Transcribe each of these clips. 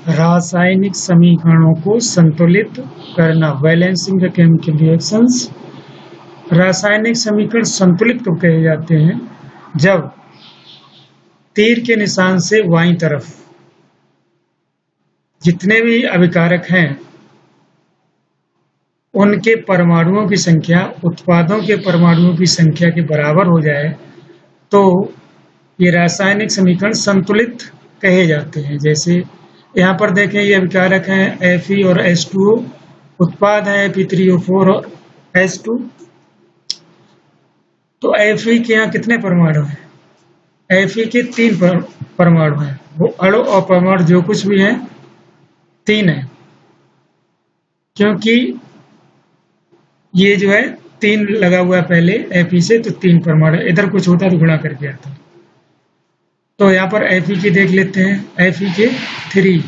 रासायनिक समीकरणों को संतुलित करना, बैलेंसिंग द केमिकल रिएक्शंस। रासायनिक समीकरण संतुलित कब कहे जाते हैं? जब तीर के निशान से बाईं तरफ जितने भी अभिकारक हैं उनके परमाणुओं की संख्या उत्पादों के परमाणुओं की संख्या के बराबर हो जाए तो ये रासायनिक समीकरण संतुलित कहे जाते हैं। जैसे यहाँ पर देखें, ये अभिकारक हैं Fe और H2O, उत्पाद है Fe3O4 और H2। तो Fe के यहाँ कितने परमाणु हैं? Fe के 3 परमाणु हैं। वो अणु और परमाणु जो कुछ भी हैं 3 है, क्योंकि ये जो है 3 लगा हुआ है पहले Fe से, तो 3 परमाणु। इधर कुछ होता तो गुणा करके आता। तो यहाँ पर Fe के देख लेते हैं, Fe के 3,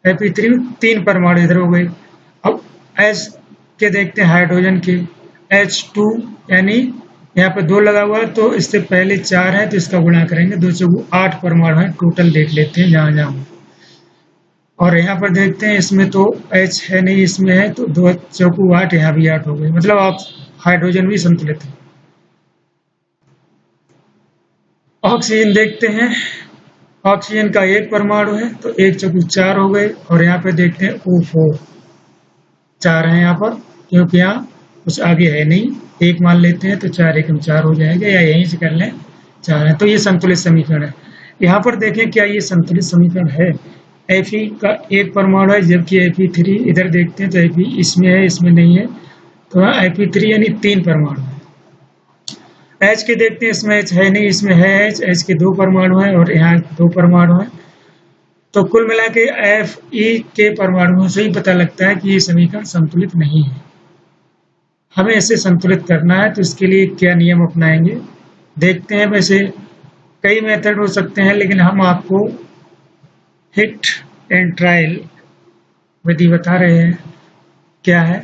Fe3 3 परमाणु इधर हो गए। अब H के देखते हैं, हाइड्रोजन के H2, यानी यहाँ पे 2 लगा हुआ है तो इससे पहले 4 है तो इसका गुणा करेंगे, 2 चौगु 8 परमाणु है टोटल। देख लेते हैं जहाँ जहाँ। और यहाँ पर देखते हैं, इसमें तो H है नहीं, इसमें है, तो 2 चौगु 8, यहाँ भी 8 हो गए। मतलब आप हाइड्रोजन भी संतुलित है। ऑक्सीजन देखते हैं, ऑक्सीजन का 1 परमाणु है तो 1 चौगु 4 हो गए। और यहाँ पे देखते हैं O4, 4 है यहाँ पर, क्योंकि यहाँ कुछ आगे है नहीं। 1 मान लेते हैं तो 4 एकम 4 हो जाएगा, या यहीं से कर लें 4 है। तो ये संतुलित समीकरण है। यहाँ पर देखें क्या ये संतुलित समीकरण है? Fe का 1 परमाणु है, जबकि Fe3 इधर देखते हैं तो Fe इसमें है, इसमें नहीं है, तो Fe3 यानी 3 परमाणु है। H के देखते हैं, इसमें H है नहीं, इसमें है H के 2 परमाणु है और यहाँ 2 परमाणु है। तो कुल मिला के Fe के परमाणुओं से ही पता लगता है कि ये समीकरण संतुलित नहीं है। हमें इसे संतुलित करना है तो इसके लिए क्या नियम अपनाएंगे देखते हैं। वैसे कई मेथड हो सकते हैं, लेकिन हम आपको हिट एंड ट्रायल विधि बता रहे हैं। क्या है?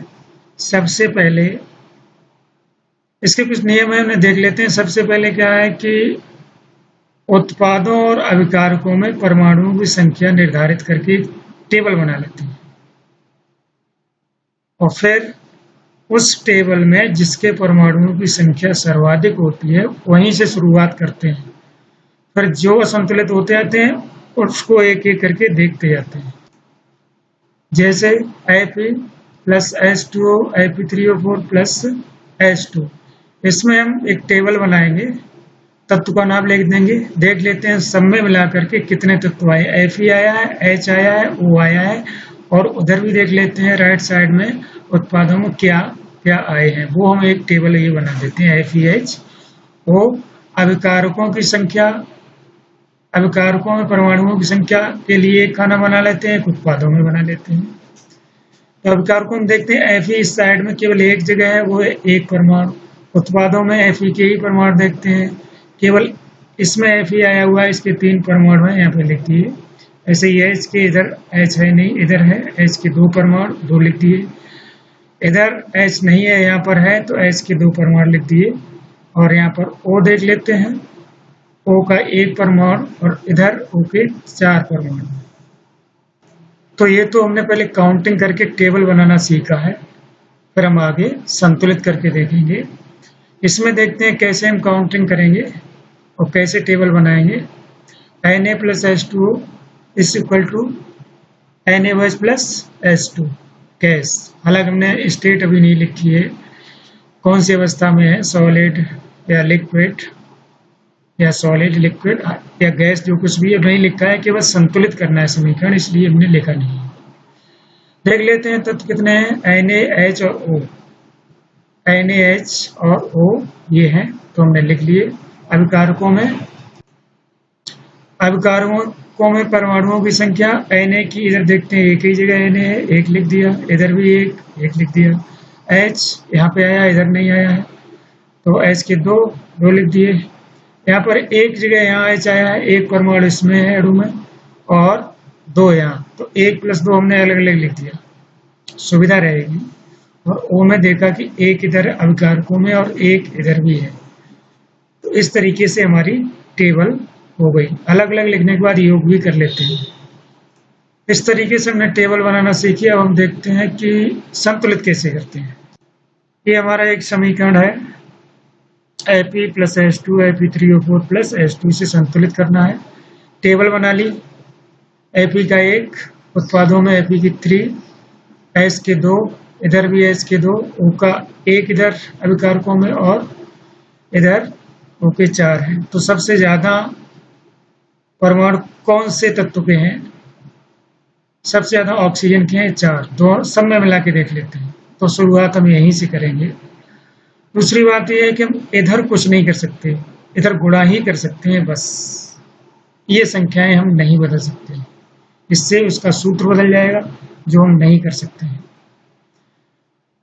सबसे पहले इसके कुछ नियम है, उन्हें देख लेते हैं। सबसे पहले क्या है कि उत्पादों और अभिकारकों में परमाणुओं की संख्या निर्धारित करके टेबल बना लेते हैं, और फिर उस टेबल में जिसके परमाणुओं की संख्या सर्वाधिक होती है वहीं से शुरुआत करते हैं। फिर जो असंतुलित होते जाते हैं उसको एक एक करके देखते जाते हैं। जैसे Fe plus H2O, Fe3O4 plus H2, इसमें हम एक टेबल बनाएंगे, तत्व का नाम लिख देंगे, देख लेते हैं सब में मिला करके कितने तत्व आए। Fe आया है, H आया है, O आया है, और उधर भी देख लेते हैं राइट साइड में उत्पादों में क्या क्या आए हैं। वो हम एक टेबल ये बना देते हैं FeHO। अभिकारकों की संख्या, अभिकारकों में परमाणुओं की संख्या के लिए एक खाना बना लेते हैं, उत्पादों में बना लेते हैं। तो अभिकारकों में देखते हैं Fe इस साइड में केवल एक जगह है, वो है 1 परमाणु। उत्पादों में Fe के ही परमाणु देखते हैं, केवल इसमें Fe आया हुआ है, इसके 3 परमाणु है, यहाँ पे लिख दिए। ऐसे ही H के इधर H है नहीं, इधर है H के 2 परमाणु, 2 लिख दिए। इधर H नहीं है, यहाँ पर है तो H के 2 परमाणु लिख दिए। और यहाँ पर O देख लेते हैं, O का 1 परमाणु और इधर O के 4 परमाणु। तो ये तो हमने पहले काउंटिंग करके टेबल बनाना सीखा है, फिर हम आगे संतुलित करके देखेंगे। इसमें देखते हैं कैसे हम काउंटिंग करेंगे और कैसे टेबल बनाएंगे। Na plus H2O is equal to NaOH plus H2 gas. हालांकि हमने स्टेट अभी नहीं लिखी है, कौन सी अवस्था में है, सॉलिड या लिक्विड या सॉलिड लिक्विड या गैस, जो कुछ भी है नहीं लिखा है, केवल संतुलित करना है समीकरण, इसलिए हमने लिखा नहीं है। देख लेते हैं तत्व कितने हैं, NaH और O। NaH और O ये हैं, तो हमने लिख लिए। अभिकारकों में परमाणुओं की संख्या Na की, इधर देखते हैं एक ही जगह Na है, 1 लिख दिया, इधर भी 1 लिख दिया। H यहाँ पे आया, इधर नहीं आया है, तो H के 2 लिख दिए। यहाँ पर एक जगह यहाँ H आया है, 1 परमाणु इसमें है अणु में, और 2 यहाँ, तो 1 प्लस 2 हमने अलग अलग लिख दिया, सुविधा रहेगी। और O में देखा कि 1 इधर अभिकारकों में और 1 इधर भी है। तो इस तरीके से हमारी टेबल हो गई। अलग अलग लिखने के बाद योग भी कर लेते हैं। इस तरीके से हमने टेबल बनाना सीखी। अब हम देखते हैं कि संतुलित कैसे करते हैं। ये हमारा एक समीकरण है, Fe plus H2 Fe3O4 plus H2 से संतुलित करना है। टेबल बना ली। Fe का 1, उत्पादों में Fe की 3, H के 2, इधर भी H के 2, O का 1 इधर अभिकारकों में और इधर O के 4 हैं। तो सबसे ज्यादा परमाणु कौन से तत्व के हैं? सबसे ज्यादा ऑक्सीजन के हैं 4। दो सब में मिला के देख लेते हैं। तो शुरुआत हम यहीं से करेंगे। दूसरी बात यह है कि हम इधर कुछ नहीं कर सकते, इधर गुणा ही कर सकते हैं बस। ये संख्याएं हम नहीं बदल सकते, इससे उसका सूत्र बदल जाएगा, जो हम नहीं कर सकते हैं।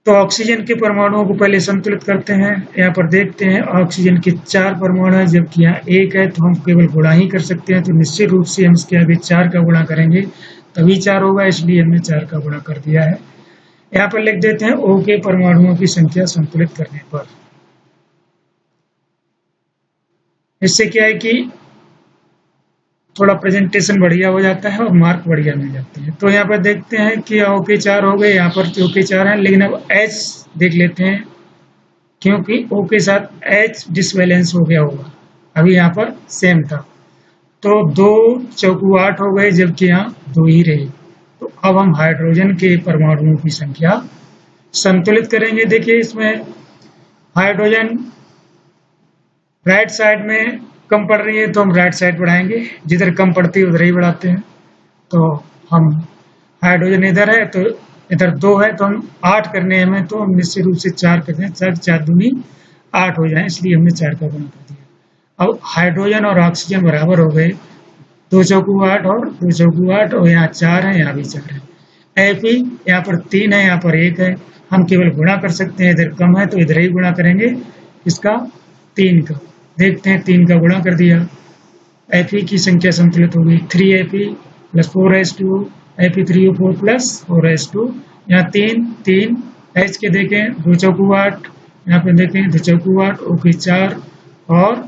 तो ऑक्सीजन के परमाणुओं को पहले संतुलित करते हैं। यहाँ पर देखते हैं ऑक्सीजन के 4 परमाणु है, जबकि यहाँ 1 है, तो हम केवल गुणा ही कर सकते हैं। तो निश्चित रूप से हम इसके आगे 4 का गुणा करेंगे तभी 4 होगा, इसलिए हमने 4 का गुणा कर दिया है। यहाँ पर लिख देते हैं O के परमाणुओं की संख्या संतुलित करने पर। इससे क्या है कि थोड़ा प्रेजेंटेशन बढ़िया हो जाता है और मार्क बढ़िया मिल जाते हैं। तो यहाँ पर देखते हैं कि O के 4 हो गए, यहाँ पर O के 4 हैं, लेकिन अब H देख लेते हैं, क्योंकि O के साथ H डिसबैलेंस हो गया होगा। अभी यहाँ पर सेम था, तो 2 चौकू 8 हो गए, जबकि यहाँ 2 ही रहे। तो अब हम हाइड्रोजन के परमाणुओं की संख्या संतुलित करेंगे। देखिए इसमें हाइड्रोजन राइट साइड में कम पड़ रही है, तो हम राइट साइड बढ़ाएंगे, जिधर कम पड़ती है उधर ही बढ़ाते हैं। तो हम हाइड्रोजन इधर है, तो इधर 2 है, तो हम 8 करने हैं, तो हम निश्चित रूप से 4 करते हैं। 4 दूनी 8 हो जाए, इसलिए हमने 4 का गुणा कर दिया। अब हाइड्रोजन और ऑक्सीजन बराबर हो गए, 2 चौकू 8 और 2 चौकू 8, और यहाँ 4 है, यहाँ भी 4 है। Fe यहाँ पर 3 है, यहाँ पर 1 है, हम केवल गुणा कर सकते हैं। इधर कम है तो इधर ही गुणा करेंगे, इसका 3 का। देखते हैं, 3 का गुणा कर दिया, Fe की संख्या संतुलित होगी। 3Fe plus 4H2 Fe3O4 plus 4H2, यहाँ 3 H के देखें 2 चौकू 8, यहाँ पे देखें 2 चौकू 8, O के 4 और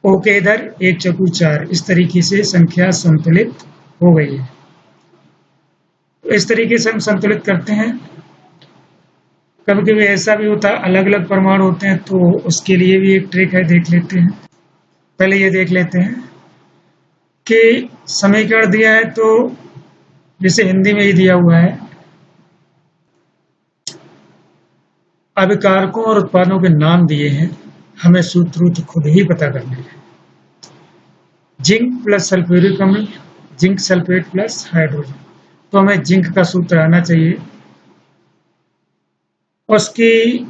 O के इधर 1 चौकू 4। इस तरीके से संख्या संतुलित हो गई है। तो इस तरीके से हम संतुलित करते हैं। कभी कभी ऐसा भी होता है अलग अलग परमाणु होते हैं, तो उसके लिए भी एक ट्रिक है, देख लेते हैं। पहले ये देख लेते हैं कि समीकरण दिया है, तो जैसे हिंदी में ही दिया हुआ है, अभिकारकों और उत्पादों के नाम दिए हैं, हमें सूत्र खुद ही पता करने हैं। जिंक प्लस सल्फ्यूरिक अम्ल, जिंक सल्फेट प्लस हाइड्रोजन, तो हमें जिंक का सूत्र आना चाहिए। उसकी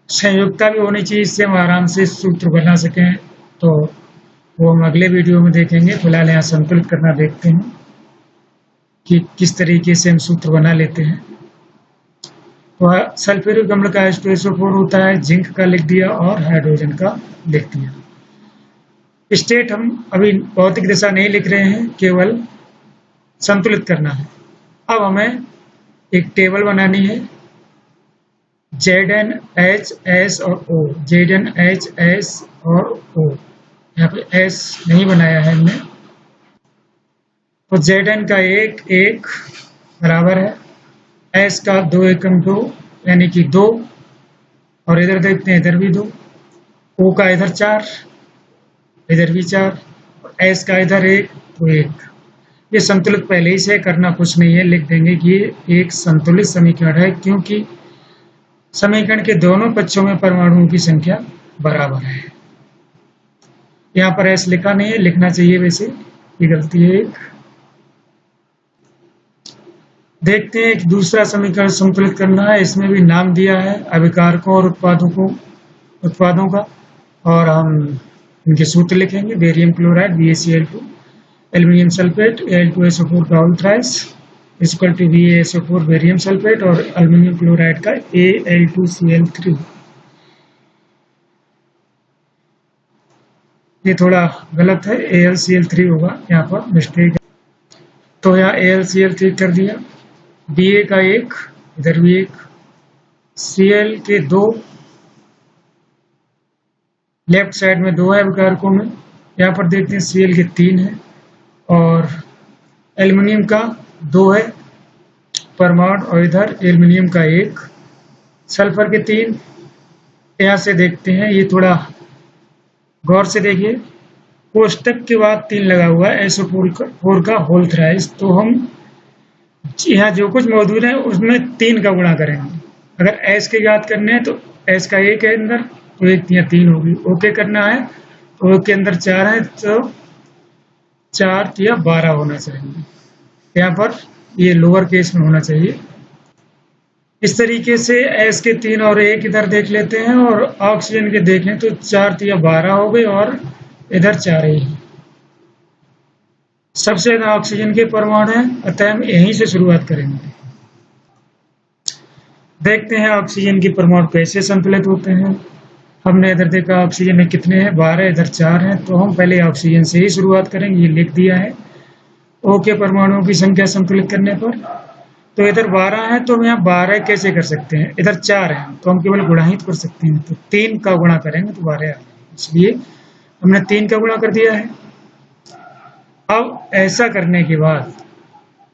संयुक्ता भी होनी चाहिए, इससे हम आराम से सूत्र बना सकें। तो वो हम अगले वीडियो में देखेंगे। फिलहाल यहाँ संतुलित करना देखते हैं कि किस तरीके से हम सूत्र बना लेते हैं। तो सल्फ्यूरिक अम्ल का H2SO4 होता है, जिंक का लिख दिया और हाइड्रोजन का लिख दिया। स्टेट हम अभी भौतिक दिशा नहीं लिख रहे हैं, केवल संतुलित करना है। अब हमें एक टेबल बनानी है, Zn H S और O, Zn H S और O। यहाँ पे S नहीं बनाया है हमने, तो Zn का 1 बराबर है, S का 2 एकम 2 यानी कि 2, और इधर देखते हैं इधर भी 2, O का इधर 4, इधर भी 4, और S का इधर 1 तो 1। ये संतुलित पहले ही से करना कुछ नहीं है, लिख देंगे कि ये एक संतुलित समीकरण है, क्योंकि समीकरण के दोनों पक्षों में परमाणुओं की संख्या बराबर है। यहाँ पर S लिखा नहीं है, लिखना चाहिए, वैसे ये गलती है एक। देखते हैं कि दूसरा समीकरण संतुलित करना है, इसमें भी नाम दिया है अभिकारकों और उत्पादों का, और हम इनके सूत्र लिखेंगे। Barium chloride BaCl2, aluminium sulphate Al2SO4 का whole thrice equal to BaSO4 barium sulphate, और एल्यूमिनियम क्लोराइड का Al2Cl3। ये थोड़ा गलत है, AlCl3 होगा, यहाँ पर मिस्टेक है। तो यहाँ AlCl3 कर दिया। Ba का 1, इधर भी 1, Cl के 2, लेफ्ट साइड में 2 है अभिकारकों में, यहाँ पर देखते हैं Cl के 3 है और एल्युमिनियम का 2 है परमाणु और इधर एल्युमिनियम का 1, सल्फर के 3। यहाँ से देखते हैं, ये थोड़ा गौर से देखिए, कोष्टक के बाद 3 लगा हुआ है SO4 का होल थ्राइस। तो हम यहाँ जो कुछ मौजूद है उसमें 3 का गुणा करेंगे। अगर S के याद करने हैं तो S का 1 है अंदर, तो 1 या 3 होगी। ओके करना है तो O के अंदर 4 है, तो 4 या 12 होना चाहिए। यहाँ पर ये लोअर केस में होना चाहिए। इस तरीके से S के 3 और 1 इधर देख लेते हैं और ऑक्सीजन के देखें तो 4 या 12 हो गए और इधर 4 ही है। सबसे ज्यादा ऑक्सीजन के परमाणु हैं, अतः हम यहीं से शुरुआत करेंगे। देखते हैं ऑक्सीजन के परमाणु कैसे संतुलित होते हैं। हमने इधर देखा ऑक्सीजन में कितने हैं, 12, इधर 4 हैं, तो हम पहले ऑक्सीजन से ही शुरुआत करेंगे। ये लिख दिया है। O के परमाणुओं की संख्या संतुलित करने पर, तो इधर 12 है तो हम यहाँ 12 कैसे कर सकते हैं, इधर 4 है तो हम केवल गुणा ही कर सकते हैं, तो 3 का गुणा करेंगे तो 12 आ, इसलिए हमने 3 का गुणा कर दिया है। अब ऐसा करने के बाद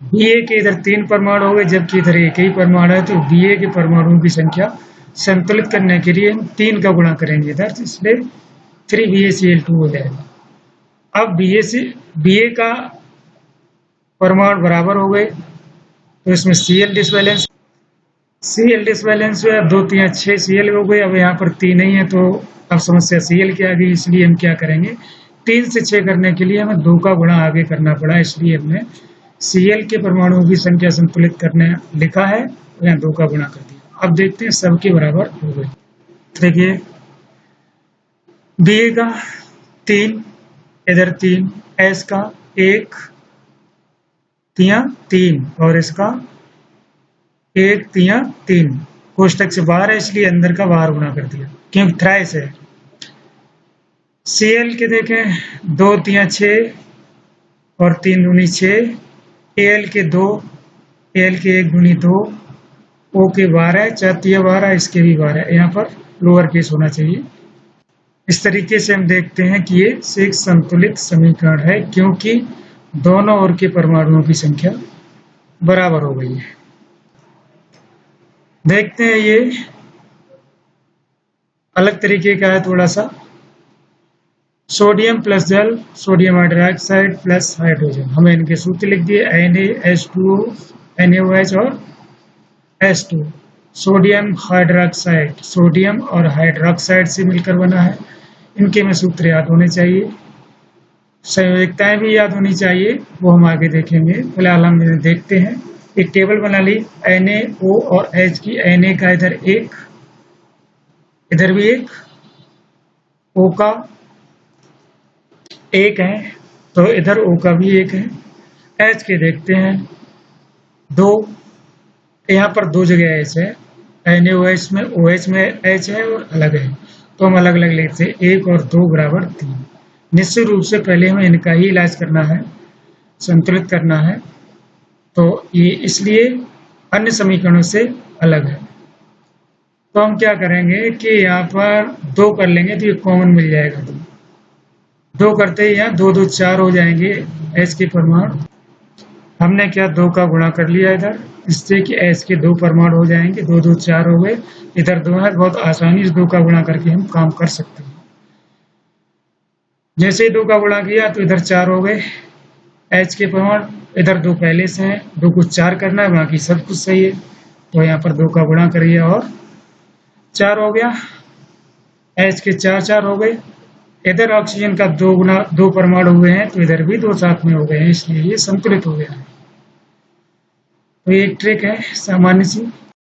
Ba के इधर 3 परमाणु हो गए, जबकि इधर एक ही परमाणु है, तो Ba के परमाणुओं की संख्या संतुलित करने के लिए हम 3 का गुणा करेंगे इधर, इसलिए 3BaCl2 हो जाएगा। अब Ba का परमाणु बराबर हो गए, तो इसमें Cl डिसबैलेंस हुआ, 2 3 6 Cl हो गए। अब यहाँ पर 3 नहीं है तो अब समस्या Cl की आ गई, इसलिए हम क्या करेंगे, 3 से 6 करने के लिए हमें 2 का गुणा आगे करना पड़ा, इसलिए हमने Cl के परमाणुओं की संख्या संतुलित करने लिखा है, यहाँ 2 का गुणा कर दिया। अब देखते हैं सबके बराबर हो गए। देखिए Ba का 3, इधर 3, S का 1 3 और इसका 1 3, कोष्टक से बाहर है इसलिए अंदर का बाहर गुणा कर दिया क्योंकि थ्राइस है। Cl के देखें 2 3 6 और 3 दूनी 6, Al के 2, Al के 1 दूनी 2, O के 12, 4 3 12, इसके भी 12, यहाँ पर लोअर केस होना चाहिए। इस तरीके से हम देखते हैं कि ये एक संतुलित समीकरण है क्योंकि दोनों ओर के परमाणुओं की संख्या बराबर हो गई है। देखते हैं ये अलग तरीके का है थोड़ा सा। सोडियम प्लस जल, सोडियम हाइड्रोक्साइड प्लस हाइड्रोजन, हमें इनके सूत्र लिख दिए Na, NaOH और H2। सोडियम हाइड्रोक्साइड सोडियम और हाइड्रोक्साइड से मिलकर बना है, इनके में सूत्र याद होने चाहिए, संयोजकताएं भी याद होनी चाहिए, वो हम आगे देखेंगे। फिलहाल हम देखते हैं, एक टेबल बना ली NaO और H की। Na का इधर 1, इधर भी 1, O का 1 है तो इधर O का भी 1 है। H के देखते हैं 2, यहाँ पर 2 जगह H है, NaOH में OH में H है और अलग है, तो हम अलग अलग लेते हैं। 1 और 2 बराबर 3। निश्चित रूप से पहले हमें इनका ही इलाज करना है, संतुलित करना है, तो ये इसलिए अन्य समीकरणों से अलग है। तो हम क्या करेंगे कि यहाँ पर 2 कर लेंगे तो ये कॉमन मिल जाएगा। 2 करते ही यहाँ 2 2 4 हो जाएंगे H के परमाणु। हमने क्या 2 का गुणा कर लिया इधर, इससे कि H के 2 परमाणु हो जाएंगे, 2 2 4 हो गए, इधर 2 है, बहुत आसानी से 2 का गुणा करके हम काम कर सकते हैं। जैसे ही 2 का गुणा किया तो इधर 4 हो गए H के परमाणु, इधर 2 पहले से हैं, 2 को 4 करना है, बाकी सब कुछ सही है, तो यहाँ पर 2 का गुणा करिए और 4 हो गया। H के 4 4 हो गए, इधर ऑक्सीजन का 2 परमाणु हुए हैं तो इधर भी 2 साथ में हो गए हैं, इसलिए ये संतुलित हो गया है। तो ये एक ट्रिक है सामान्य सी।